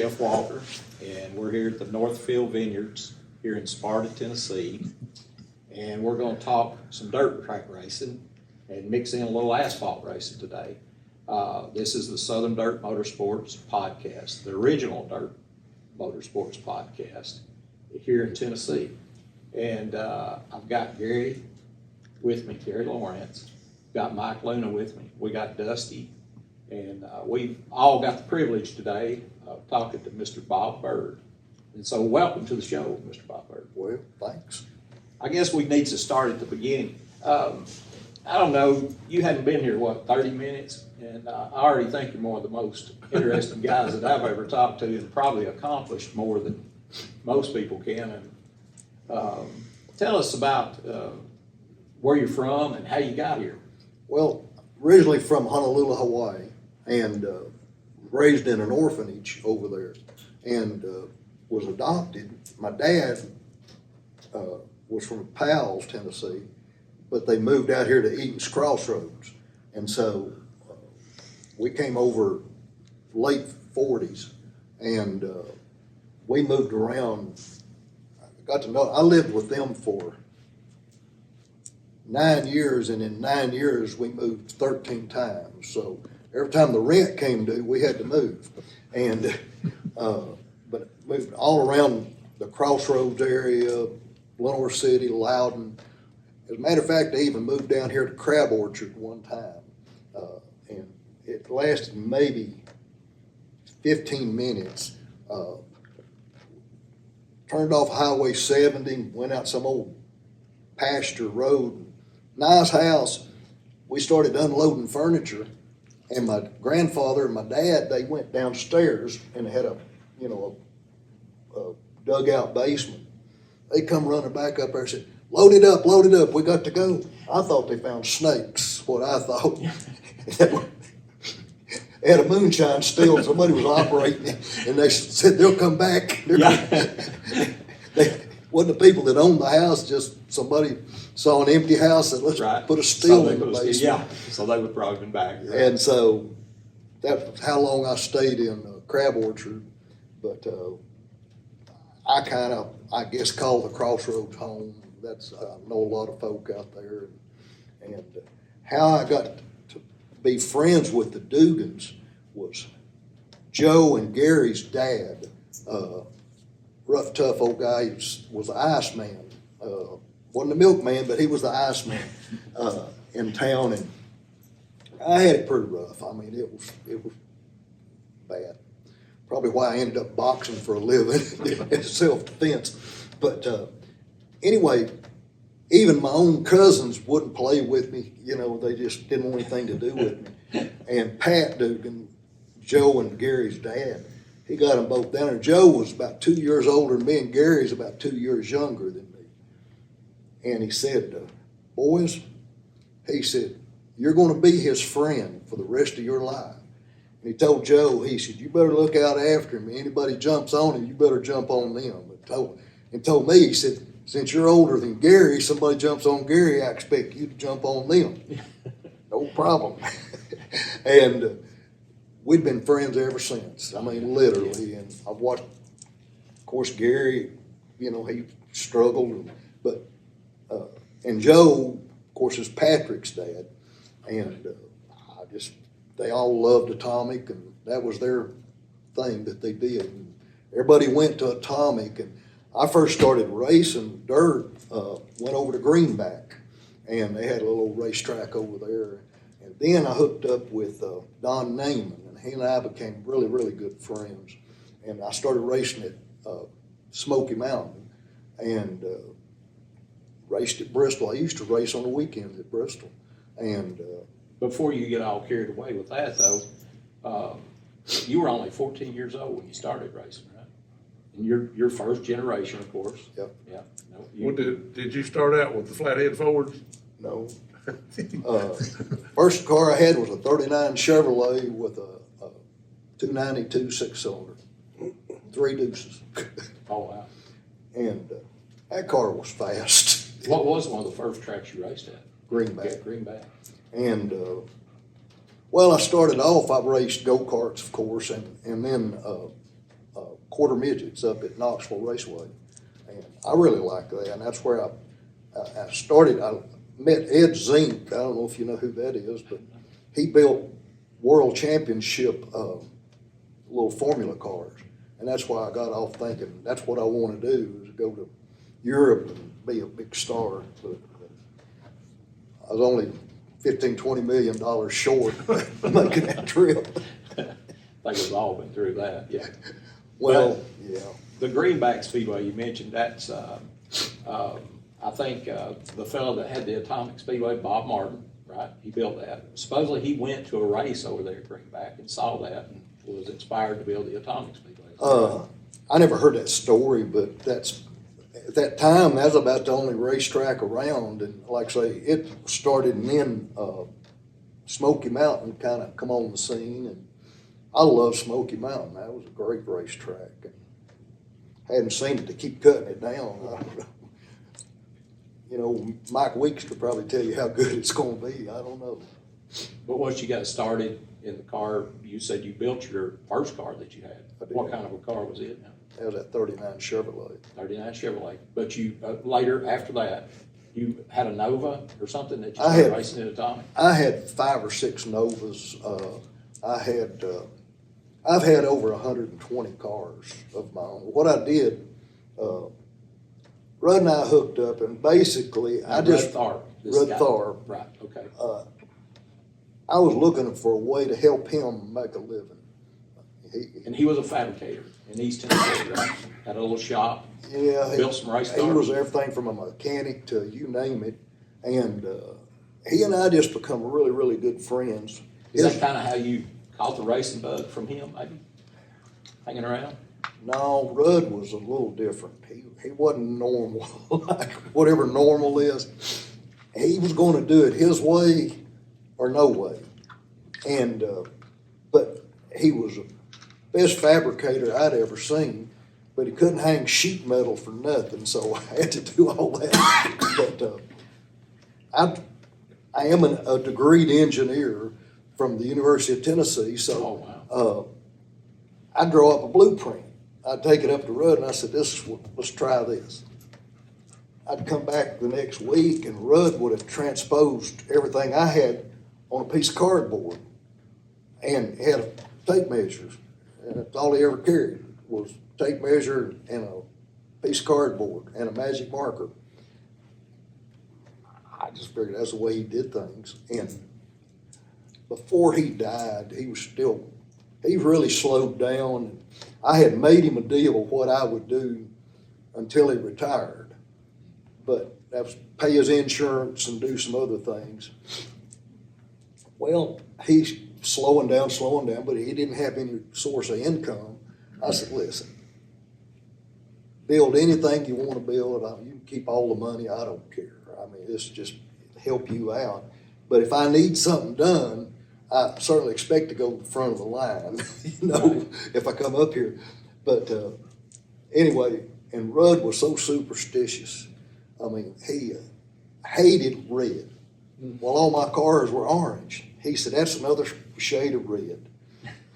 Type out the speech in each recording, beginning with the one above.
Jeff Walker, and we're here at the Northfield Vineyards here in Sparta, Tennessee. And we're going to talk some dirt track racing and mix in a little asphalt racing today. This is the Southern Dirt Motorsports podcast, the original Dirt Motorsports podcast here in Tennessee. And I've got Gary with me, Gary Lawrence, got Mike Luna with me, we got Dusty, and we've all got the privilege today of talking to Mr. Bob Byrd. And so welcome to the show, Mr. Bob Byrd. Well, thanks. I guess we need to start at the beginning. I don't know, you hadn't been here, 30 minutes? And I already think you're one of the most interesting guys that I've ever talked to, and probably accomplished more than most people can. And tell us about where you're from and how you got here. Well, originally from Honolulu, Hawaii, and raised in an orphanage over there, and was adopted. My dad was from Powell's, Tennessee, but they moved out here to Eaton's Crossroads, and so we came over late 40s, and we moved around. I lived with them for 9 years, and in 9 years we moved 13 times. So every time the rent came due, we had to move, and but moved all around the Crossroads area, Lenore City, Loudon. As a matter of fact, I even moved down here to Crab Orchard one time, and it lasted maybe 15 minutes. Turned off Highway 70, went out some old pasture road. Nice house. We started unloading furniture, and my grandfather and my dad, they went downstairs and had a dugout basement. They come running back up there and said, load it up, we got to go. I thought they found snakes, what I thought. They had a moonshine still, somebody was operating it, and they said they'll come back. They wasn't the people that owned the house, just somebody saw an empty house and let's put a still in the basement. Yeah, so they would probably been back. Right? And so that's how long I stayed in Crab Orchard. But I guess, call the Crossroads home. I know a lot of folk out there. And how I got to be friends with the Dugans was Joe and Gary's dad. Rough, tough old guy. He was the Iceman. Wasn't the milkman, but he was the Iceman in town. And I had it pretty rough. I mean, it was bad. Probably why I ended up boxing for a living in self-defense. But anyway, even my own cousins wouldn't play with me. They just didn't want anything to do with me. And Pat Dugan, Joe and Gary's dad, he got them both down there. Joe was about 2 years older than me, and Gary's about 2 years younger than me. And he said, boys, he said, you're going to be his friend for the rest of your life. And he told Joe, he said, you better look out after him. Anybody jumps on him, you better jump on them. And told me, he said, since you're older than Gary, somebody jumps on Gary, I expect you to jump on them. No problem. And we'd been friends ever since. I mean, literally. And I've watched, of course, Gary, he struggled. And Joe, of course, is Patrick's dad. And they all loved Atomic, and that was their thing that they did. And everybody went to Atomic, and I first started racing dirt, went over to Greenback, and they had a little racetrack over there. And then I hooked up with Don Neyman, and he and I became really, really good friends. And I started racing at Smoky Mountain and raced at Bristol. I used to race on the weekends at Bristol. And before you get all carried away with that, though, you were only 14 years old when you started racing, right? And you're first generation, of course. Yep. Yeah. No, did you start out with the flathead Fords? No. First car I had was a 39 Chevrolet with a 292 six-cylinder, 3 deuces. Oh, wow. And that car was fast. What was one of the first tracks you raced at? Greenback. Greenback. And, well, I started off, I raced go-karts, of course, and then quarter midgets up at Knoxville Raceway. And I really like that, and that's where I started. I met Ed Zink. I don't know if you know who that is, but he built world championship little formula cars. And that's why I got off thinking, that's what I want to do, is go to Europe and be a big star. But I was only $15–20 million short making that trip. I think we've all been through that, yeah. Well, yeah. The Greenback Speedway you mentioned, that's, I think, the fellow that had the Atomic Speedway, Bob Martin, right? He built that. Supposedly he went to a race over there at Greenback and saw that and was inspired to build the Atomic Speedway. I never heard that story, but that's, at that time, that was about the only racetrack around. And like I say, it started, and then Smoky Mountain kind of come on the scene. And I love Smoky Mountain. That was a great racetrack. And hadn't seen it to keep cutting it down. I don't know. You know, Mike Weeks could probably tell you how good it's going to be. I don't know. But once you got started in the car, you said you built your first car that you had. I did. What kind of a car was it now? That was that 39 Chevrolet. 39 Chevrolet. But you, later, after that, you had a Nova or something that you I started had- racing at Atomic? I had 5 or 6 Novas. I've had over 120 cars of my own. What I did, Rudd and I hooked up, and basically I just Rudd Rudd Tharp. Right, okay. I was looking for a way to help him make a living. And he was a fabricator in East Tennessee, right? Had a little shop, Yeah, built some race he cars. was everything from a mechanic to you name it, and he and I just become really, really good friends. Is that kind of how you caught the racing bug from him, maybe? Hanging around? No, Rudd was a little different. He wasn't normal, like whatever normal is. He was going to do it his way or no way. And, but he was the best fabricator I'd ever seen, but he couldn't hang sheet metal for nothing, so I had to do all that. But I am a degreed engineer from the University of Tennessee, so I draw up a blueprint. I'd take it up to Rudd and I said, let's try this. I'd come back the next week and Rudd would have transposed everything I had on a piece of cardboard and had tape measures. And that's all he ever carried was tape measure and a piece of cardboard and a magic marker. I just figured that's the way he did things. And before he died, he really slowed down. I had made him a deal of what I would do until he retired. But that was pay his insurance and do some other things. Well, he's slowing down, but he didn't have any source of income. I said, listen, build anything you want to build. You can keep all the money. I don't care. I mean, it's just help you out. But if I need something done, I certainly expect to go to the front of the line, you know, if I come up here. But anyway, and Rudd was so superstitious. I mean, he hated red. Well, all my cars were orange. He said, that's another shade of red.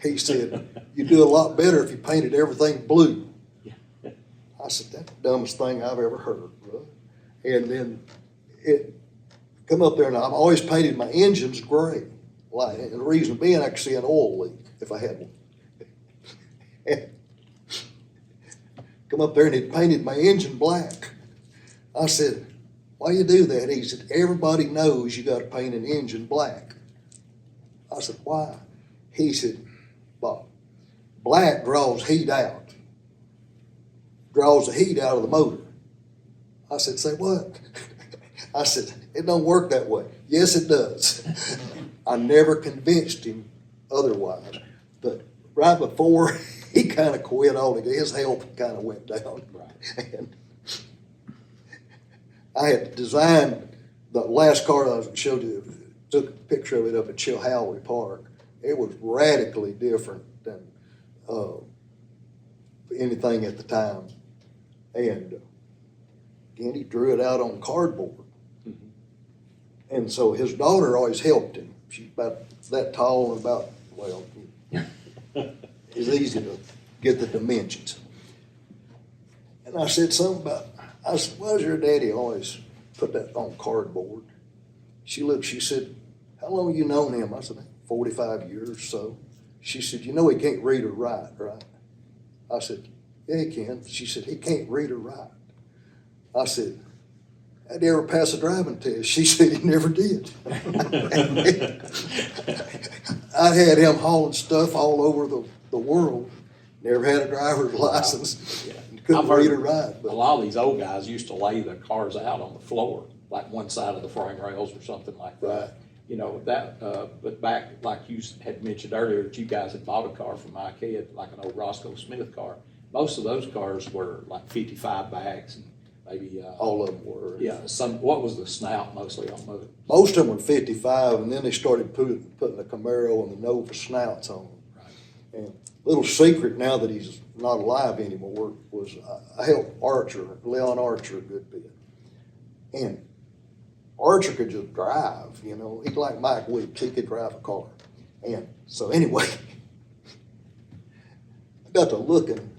He said, you do a lot better if you painted everything blue. I said, that's the dumbest thing I've ever heard, Rudd. And then it come up there, and I've always painted my engines gray. And the reason being, I could see an oil leak if I had one. And come up there and he painted my engine black. I said, why you do that? He said, everybody knows you got to paint an engine black. I said, why? He said, Bob, black draws heat out. Draws the heat out of the motor. I said, say what? I said, it don't work that way. Yes, it does. I never convinced him otherwise. But right before he kind of quit altogether, his health kind of went down. Right. And I had designed the last car I showed you, took a picture of it up at Chilhowie Park. It was radically different than anything at the time. And again, he drew it out on cardboard. Mm-hmm. And so his daughter always helped him. She's about that tall and about, well, it's easy to get the dimensions. And I said something about, I said, why's your daddy always put that on cardboard? She looked, she said, how long you known him? I said, 45 years or so. She said, you know he can't read or write, right? I said, yeah, he can. She said, he can't read or write. I said, did he ever pass a driving test? She said he never did. I had him hauling stuff all over the world. Never had a driver's license. Yeah. Couldn't I've heard read or write. But a lot of these old guys used to lay the cars out on the floor, like one side of the frame rails or something like that. Right. You know, that, but back, like you had mentioned earlier, that you guys had bought a car from my kid, like an old Roscoe Smith car. Most of those cars were like 55 bags and maybe. all of them were. Yeah, what was the snout mostly on those? Most of them were 55, and then they started putting the Camaro and the Nova snouts on them. Right. And little secret now that he's not alive anymore was I helped Leon Archer a good bit. And Archer could just drive, you know. He's like Mike Weeks. He could drive a car. And so anyway, I got to looking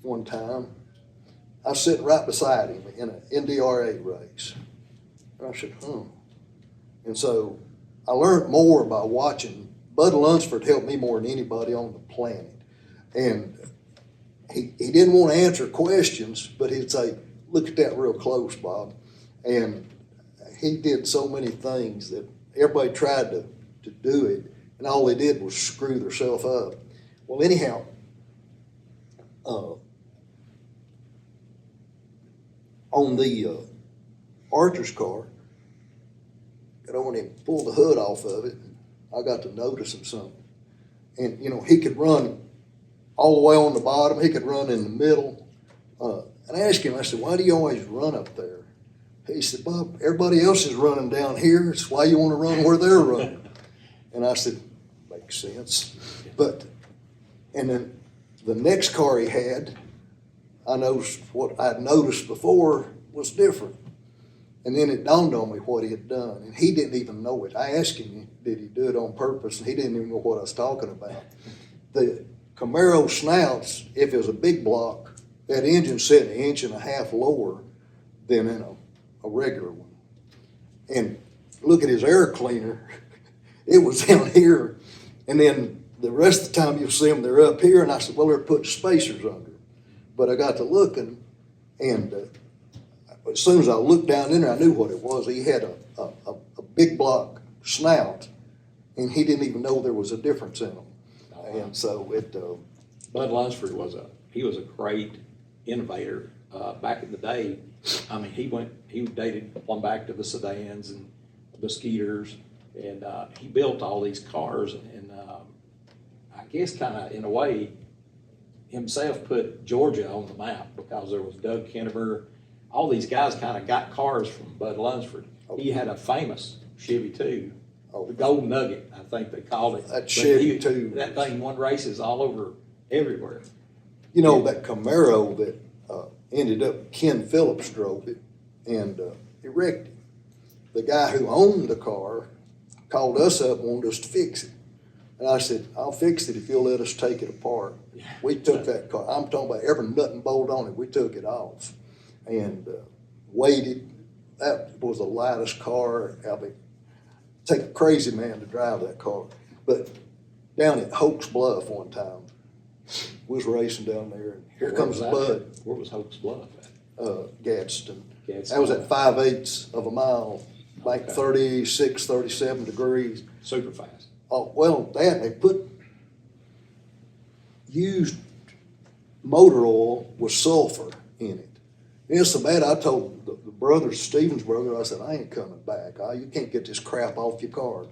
one time. I was sitting right beside him in an NDRA race. And I said, And so I learned more by watching. Bud Lunsford helped me more than anybody on the planet. And he didn't want to answer questions, but he'd say, look at that real close, Bob. And he did so many things that everybody tried to do it, and all they did was screw themselves up. Well, anyhow, on the Archer's car, got on and pulled the hood off of it. I got to notice him something. And, you know, he could run all the way on the bottom. He could run in the middle. And I asked him, I said, why do you always run up there? He said, Bob, everybody else is running down here. It's why you want to run where they're running. And I said, makes sense. And then the next car he had, I noticed what I'd noticed before was different. And then it dawned on me what he had done. And he didn't even know it. I asked him, did he do it on purpose? And he didn't even know what I was talking about. The Camaro snouts, if it was a big block, that engine set an inch and a half lower than in a regular one. And look at his air cleaner. It was down here. And then the rest of the time you'll see them, they're up here. And I said, well, they're putting spacers under. But I got to looking, and as soon as I looked down in there, I knew what it was. He had a big block snout, and he didn't even know there was a difference in them. And so Bud Lunsford was a great innovator back in the day. I mean, he dated one back to the sedans and the Skeeters, and he built all these cars, and I guess kind of in a way himself put Georgia on the map, because there was Doug Kennemer. All these guys kind of got cars from Bud Lunsford. He had a famous Chevy too, the Gold Nugget, I think they called it. That Chevy too. That thing won races all over everywhere. You know, that Camaro that ended up, Ken Phillips drove it and he wrecked it. The guy who owned the car called us up and wanted us to fix it. And I said, I'll fix it if you'll let us take it apart. We took that car. I'm talking about every nut and bolt on it. We took it off and weighed it. That was the lightest car. I mean, take a crazy man to drive that car. But down at Hoke's Bluff one time, we was racing down there, and here comes Bud. Where was Hoke's Bluff at? Gadsden. That was at 5/8 of a mile, like 36, 37 degrees. Super fast. Oh, well, they put used motor oil with sulfur in it. It's so bad, I told the brothers, Stevens brother, I said, I ain't coming back. You can't get this crap off your car.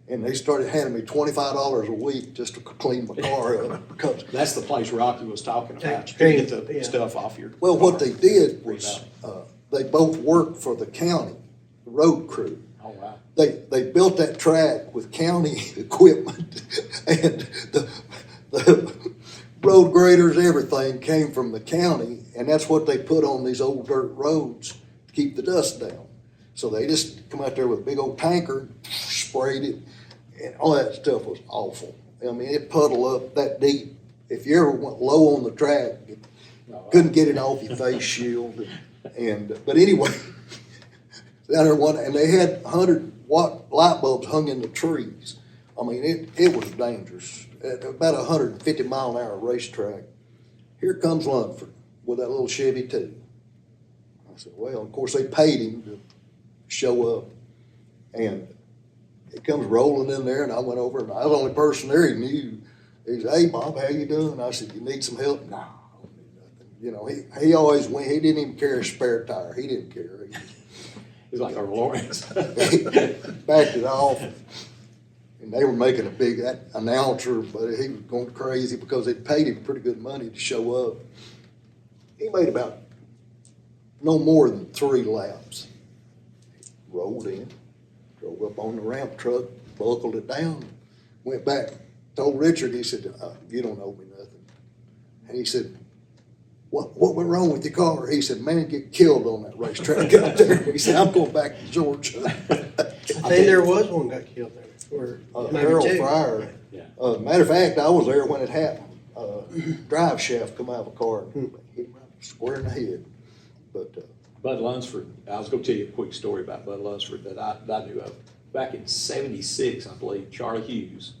And they started handing me $25 a week just to clean my car up. Because That's the place Rocky was talking about. You can get the stuff off your well, car. what they did was they both worked for the county, the road crew. Oh, wow. They built that track with county equipment, and the road graders, everything came from the county, and that's what they put on these old dirt roads to keep the dust down. So they just come out there with a big old tanker, sprayed it, and all that stuff was awful. I mean, it puddled up that deep if you ever went low on the track, couldn't get it off your face shield. But anyway, down there and they had 100-watt light bulbs hung in the trees. I mean, it was dangerous. At about 150-mile-an-hour racetrack, here comes Lunsford with that little Chevy too. I said, well, of course they paid him to show up, and he comes rolling in there, and I went over, and I was the only person there he knew. He said, hey, Bob, how you doing? I said, you need some help? No, I don't need nothing. You know, he always went, he didn't even carry a spare tire. He didn't care. He's like our Lawrence. He backed it off, and they were making a big announcer, but he was going crazy because they paid him pretty good money to show up. He made about no more than 3 laps. Rolled in, drove up on the ramp truck, buckled it down, went back, told Richard, he said, you don't owe me nothing. And he said, what went wrong with your car? He said, man, get killed on that racetrack out there. He said, I'm going back to Georgia. I think there was one got killed there. Or maybe Harold 2. Fryer. Yeah. Matter of fact, I was there when it happened. Drive shaft come out of a car and hit him right square in the head. But Bud Lunsford, I was going to tell you a quick story about Bud Lunsford that I knew of. Back in '76, I believe, Charlie Hughes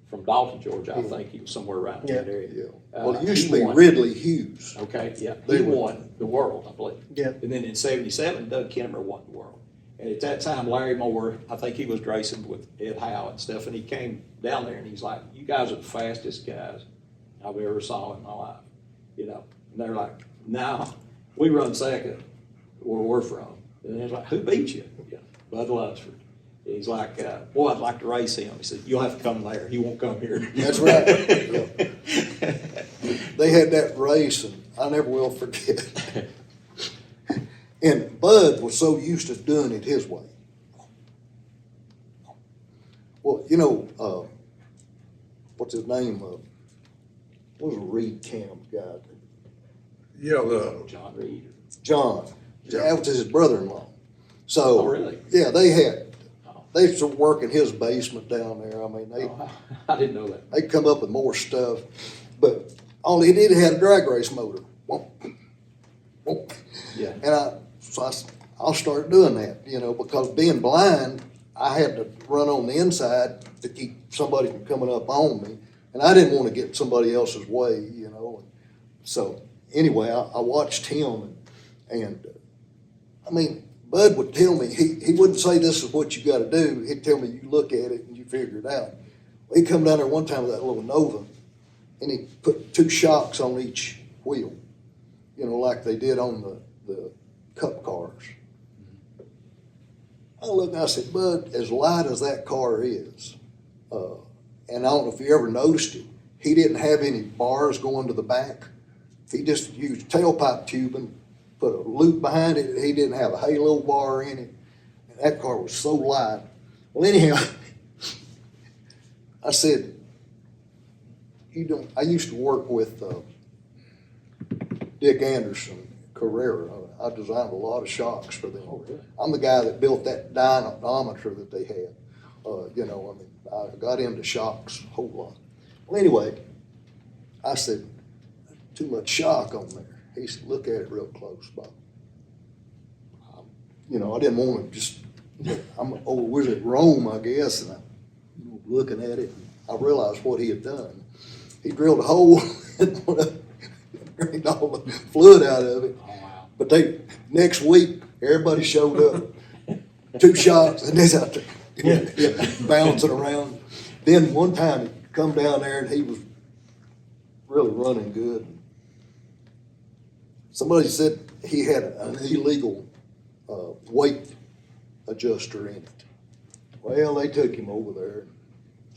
from Dalton, Georgia, I think he was somewhere around in that area. yeah, well, it used to he be won. Ridley Hughes. Okay, yeah, They he were- won the world, I believe. Yeah. And then in '77, Doug Kimmer won the world. And at that time, Larry Moore, I think he was racing with Ed Howe and stuff, and he came down there and he's like, you guys are the fastest guys I've ever saw in my life, you know. And they're like, no, we run second where we're from. And he's like, who beat you? Yeah, Bud Lunsford. He's like, boy, I'd like to race him. He said, you'll have to come there. He won't come here. That's right. They had that race, and I never will forget. And Bud was so used to doing it his way. Well, you know, what's his name? What was a Reed Cam guy? Yeah, the, John Reed. John. That was his brother-in-law. So, Oh, really? yeah, they Oh. used to work in his basement down there. I mean, I didn't know that. they come up with more stuff, but all he did, he had a drag race motor. Yeah. And I'll start doing that, you know, because being blind, I had to run on the inside to keep somebody from coming up on me, and I didn't want to get somebody else's way, you know. So anyway, I watched him, and I mean, Bud would tell me, he wouldn't say this is what you got to do. He'd tell me, you look at it and you figure it out. Well, he'd come down there one time with that little Nova, and he put 2 shocks on each wheel, you know, like they did on the Cup cars. I looked and I said, Bud, as light as that car is, and I don't know if you ever noticed it, he didn't have any bars going to the back. He just used tailpipe tubing, put a loop behind it. He didn't have a halo bar in it. And that car was so light. Well, anyhow, I said, I used to work with Dick Anderson, Carrera. I designed a lot of shocks for them. Oh, really? I'm the guy that built that dynamometer that they had. You know, I mean, I got into shocks a whole lot. Well, anyway, I said, too much shock on there. He said, look at it real close, Bob. You know, I didn't want to just, I'm an old wizard at Rome, I guess, and I'm looking at it, and I realized what he had done. He drilled a hole and drained all the fluid out of it. Oh, wow. But next week, everybody showed up, 2 shots, and they's out there bouncing around. Then one time he come down there and he was really running good. Somebody said he had an illegal weight adjuster in it. Well, they took him over there.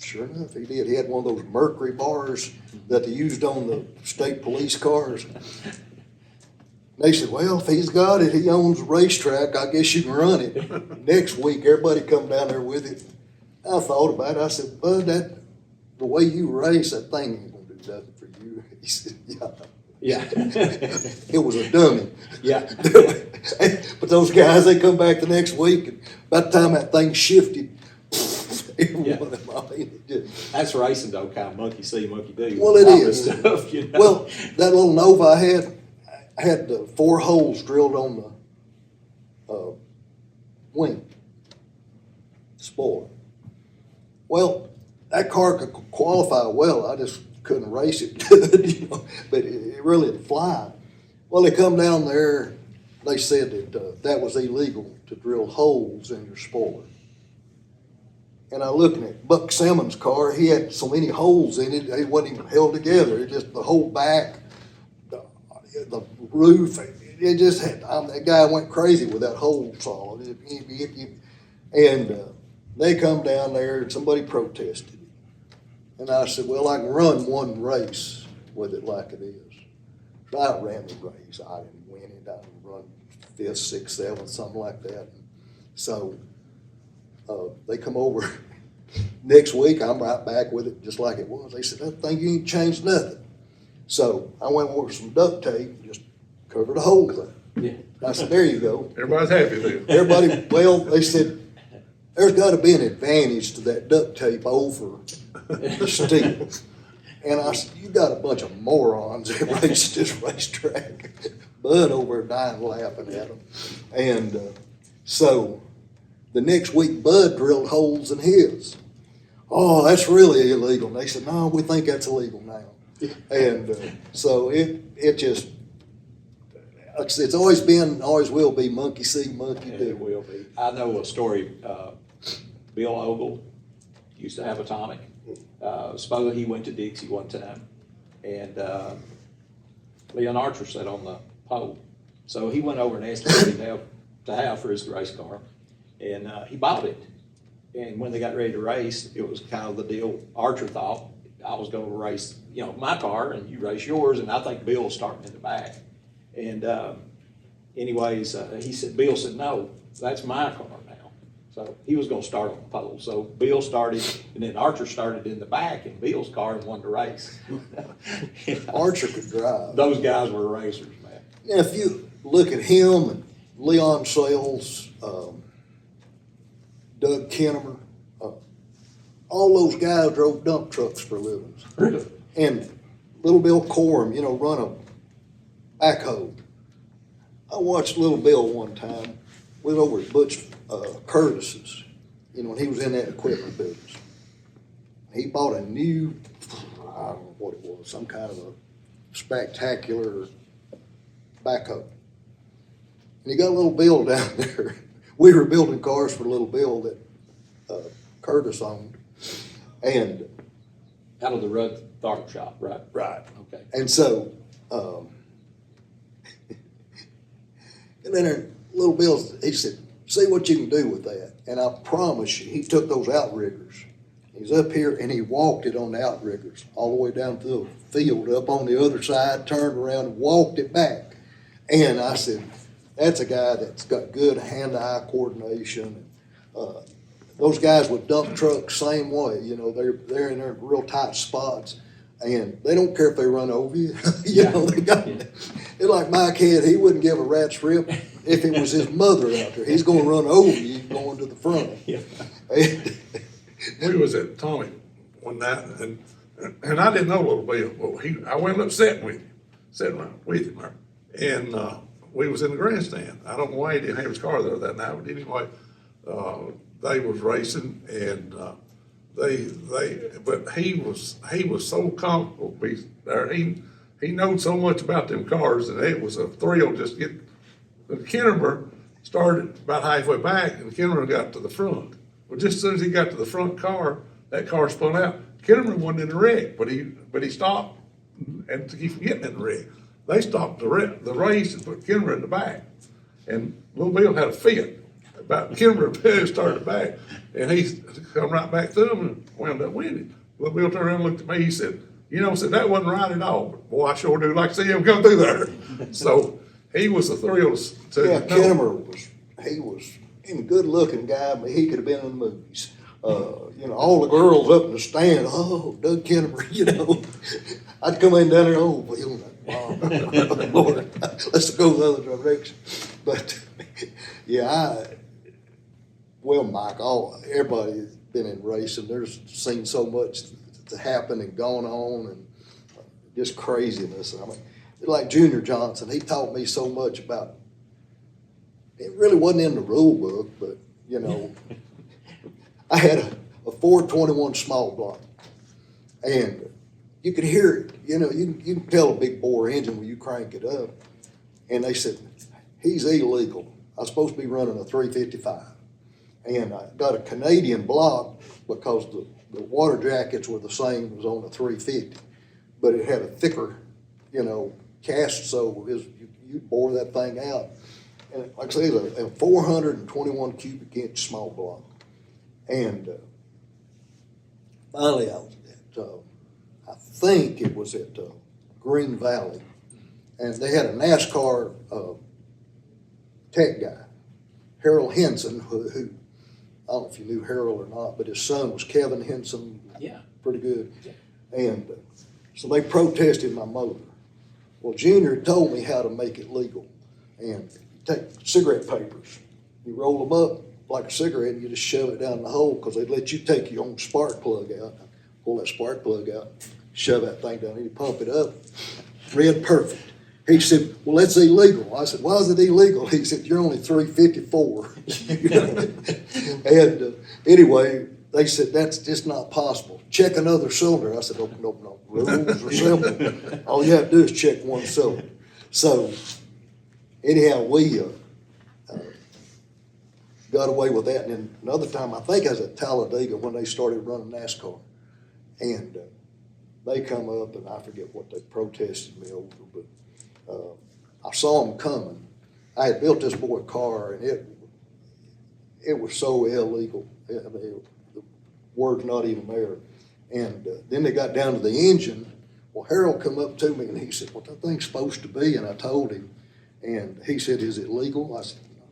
Sure enough, he did. He had one of those mercury bars that they used on the state police cars. They said, well, if he's got it, he owns a racetrack, I guess you can run it. Next week, everybody come down there with it. I thought about it. I said, Bud, the way you race, that thing ain't going to do nothing for you. He said, yeah. Yeah. It was a dummy. Yeah. But those guys, they come back the next week, and by the time that thing shifted, every Yeah. one of them, I mean, it That's racing though, kind of monkey see, monkey do. Well, it All this is. Stuff, you know? Well, that little Nova I had the 4 holes drilled on the wing spoiler. Well, that car could qualify well. I just couldn't race it good, you know, but it really would fly. Well, they come down there. They said that that was illegal to drill holes in your spoiler. And I looking at Buck Simmons' car, he had so many holes in it, it wasn't even held together. It just, the whole back, the roof, it just had, that guy went crazy with that hole saw. And they come down there and somebody protested it. And I said, well, I can run one race with it like it is. So I ran the race. I didn't win it. I run 5th, 6th, 7th, something like that. So they come over next week. I'm right back with it just like it was. They said, that thing, you ain't changed nothing. So I went over some duct tape and just covered a hole there. Yeah. I said, there you go. Everybody's happy then. Everybody, well, they said, there's got to be an advantage to that duct tape over the steel. And I said, you got a bunch of morons that race this racetrack. Bud over there dying laughing at them. And so the next week, Bud drilled holes in his. Oh, that's really illegal. And they said, no, we think that's illegal now. And so it just, it's always been, always will be monkey see, monkey do. It will be. I know a story, Bill Ogle used to have Atomic. Suppose he went to Dixie one time, and Leon Archer sat on the pole. So he went over and asked him to have for his race car, and he bought it. And when they got ready to race, it was kind of the deal Archer thought, I was going to race, you know, my car, and you race yours, and I think Bill was starting in the back. And anyways, Bill said, no, that's my car now. So he was going to start on the pole. So Bill started, and then Archer started in the back in Bill's car and won the race. You know, Archer could drive. those guys were racers, man. Now, if you look at him and Leon Sales, Doug Kinnemer, all those guys drove dump trucks for livings. Really? And Little Bill Corum, you know, run a backhoe. I watched Little Bill one time, went over at Butch Curtis's, you know, when he was in that equipment business. He bought a new, I don't know what it was, some kind of a spectacular backhoe. And he got Little Bill down there. We were building cars for Little Bill that Curtis owned. And Out of the Rudd Tharp shop, right? right. Okay. And so, and then Little Bill, he said, see what you can do with that. And I promise you, he took those outriggers. He's up here and he walked it on the outriggers all the way down to the field, up on the other side, turned around and walked it back. And I said, that's a guy that's got good hand-eye coordination. Those guys with dump trucks, same way. You know, they're in their real tight spots, and they don't care if they run over you. You know, they got. It's like my kid; he wouldn't give a rat's rip if it was his mother out there. He's going to run over you going to the front. Yeah. We was at Tommy one night, and I didn't know Little Bill. Well, I went up sitting with him there, and we was in the grandstand. I don't know why he didn't have his car there that night, but anyway, they was racing, and but he was so comfortable to be there. He knowed so much about them cars, and it was a thrill just get. The Kinnemer started about halfway back, and the Kinnemer got to the front. Well, just as soon as he got to the front car, that car spun out. Kinnemer wasn't in the wreck, but he stopped, and to keep from getting in the wreck, they stopped the race and put Kinnemer in the back. And Little Bill had a fit about Kinnemer started back, and he come right back through him and wound up winning. Little Bill turned around and looked at me. He said, that wasn't right at all. But boy, I sure do like to see him come through there. So he was a thrill to Yeah, know. Kinnemer was a good-looking guy, but he could have been in the movies. All the girls up in the stand, oh, Doug Kinnemer, I'd come in down there, oh, Bill, Lord, let's go the other direction. But, yeah, Mike, everybody been in racing. There's seen so much to happen and gone on and just craziness. I mean, like Junior Johnson, he taught me so much about, it really wasn't in the rule book, but, you know, I had a 421 small block, and you could hear it. You know, you can tell a big bore engine when you crank it up. And they said, he's illegal. I was supposed to be running a 355. And I got a Canadian block because the water jackets were the same, it was on a 350. But it had a thicker, you know, cast, so you bore that thing out. And like I say, a 421 cubic inch small block. And finally I was at, I think it was at Green Valley. And they had a NASCAR tech guy, Harold Henson, who I don't know if you knew Harold or not, but his son was Kevin Henson. Yeah. Pretty good. Yeah. And so they protested my motor. Well, Junior told me how to make it legal. And you take cigarette papers, you roll them up like a cigarette, and you just shove it down the hole, because they'd let you take your own spark plug out, pull that spark plug out, shove that thing down, and you pump it up. Read perfect. He said, well, that's illegal. I said, why is it illegal? He said, you're only 354. And anyway, they said, that's just not possible. Check another cylinder. I said, no. Rules are simple. All you have to do is check one cylinder. So anyhow, we got away with that. And then another time, I think I was at Talladega when they started running NASCAR. And they come up, and I forget what they protested me over, but I saw them coming. I had built this boy a car, and it was so illegal. I mean, the word's not even there. And then they got down to the engine. Well, Harold come up to me, and he said, what that thing's supposed to be? And I told him, and he said, is it legal? I said, no.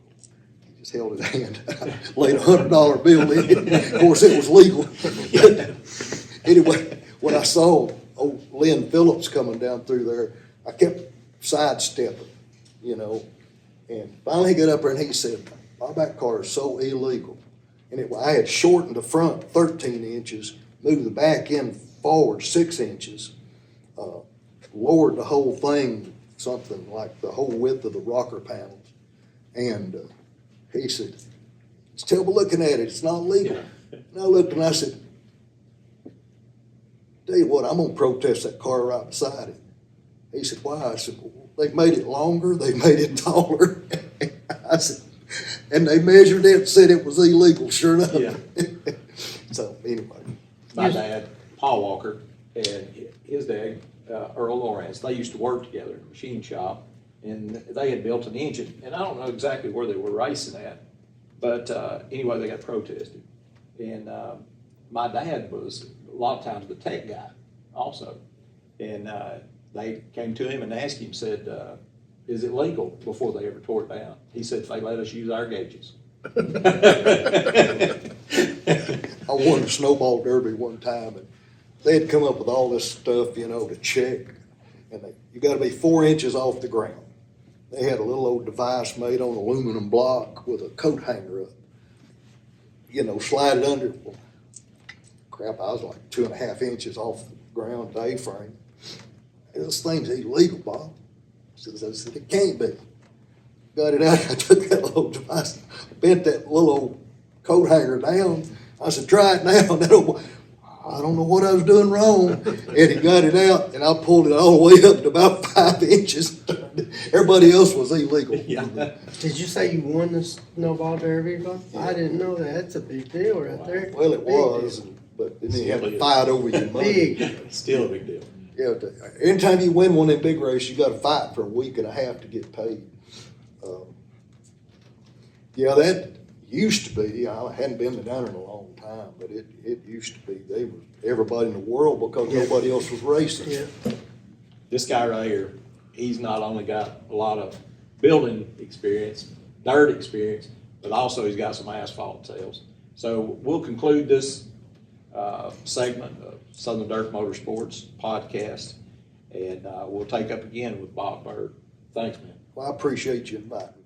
He just held his hand. I laid $100 bill in it. Of course, it was legal. But anyway, when I saw old Lynn Phillips coming down through there, I kept sidestepping, you know. And finally he got up there and he said, my back car is so illegal. And I had shortened the front 13 inches, moved the back end forward 6 inches, lowered the whole thing something like the whole width of the rocker panels. And he said, still looking at it, it's not legal. And I looked and I said, tell you what, I'm going to protest that car right beside it. He said, why? I said, well, they made it longer, they made it taller. I said, and they measured it and said it was illegal, sure enough. Yeah. So anyway. My dad, Paul Walker, and his dad, Earl Lawrence, they used to work together in a machine shop, and they had built an engine. And I don't know exactly where they were racing at, but anyway, they got protested. And my dad was a lot of times the tech guy also. And they came to him and asked him, said, is it legal, before they ever tore it down? He said, they let us use our gauges. I won a snowball derby one time, and they had come up with all this stuff, you know, to check. And you got to be 4 inches off the ground. They had a little old device made on aluminum block with a coat hanger up. You know, slide it under. Well, crap, I was like 2.5 inches off the ground, the A-frame. This thing's illegal, Bob. I said, it can't be. Got it out. I took that little device, bent that little old coat hanger down. I said, try it now. I don't know what I was doing wrong. And he got it out, and I pulled it all the way up to about 5 inches. Everybody else was illegal. Yeah. Did you say you won the snowball derby, Bob? Yeah. I didn't know that. That's a big deal right there. Well, it Big was, deal. but then you had to fight over your money. Big. Still a big deal. Yeah, anytime you win one of them big races, you got to fight for a week and a half to get paid. Yeah, that used to be. I hadn't been down in a long time, but it used to be. They were everybody in the world because nobody else was racing. Yeah. This guy right here, he's not only got a lot of building experience, dirt experience, but also he's got some asphalt sales. So we'll conclude this segment of Southern Dirt Motorsports podcast, and we'll take up again with Bob Byrd. Thanks, man. Well, I appreciate you inviting me.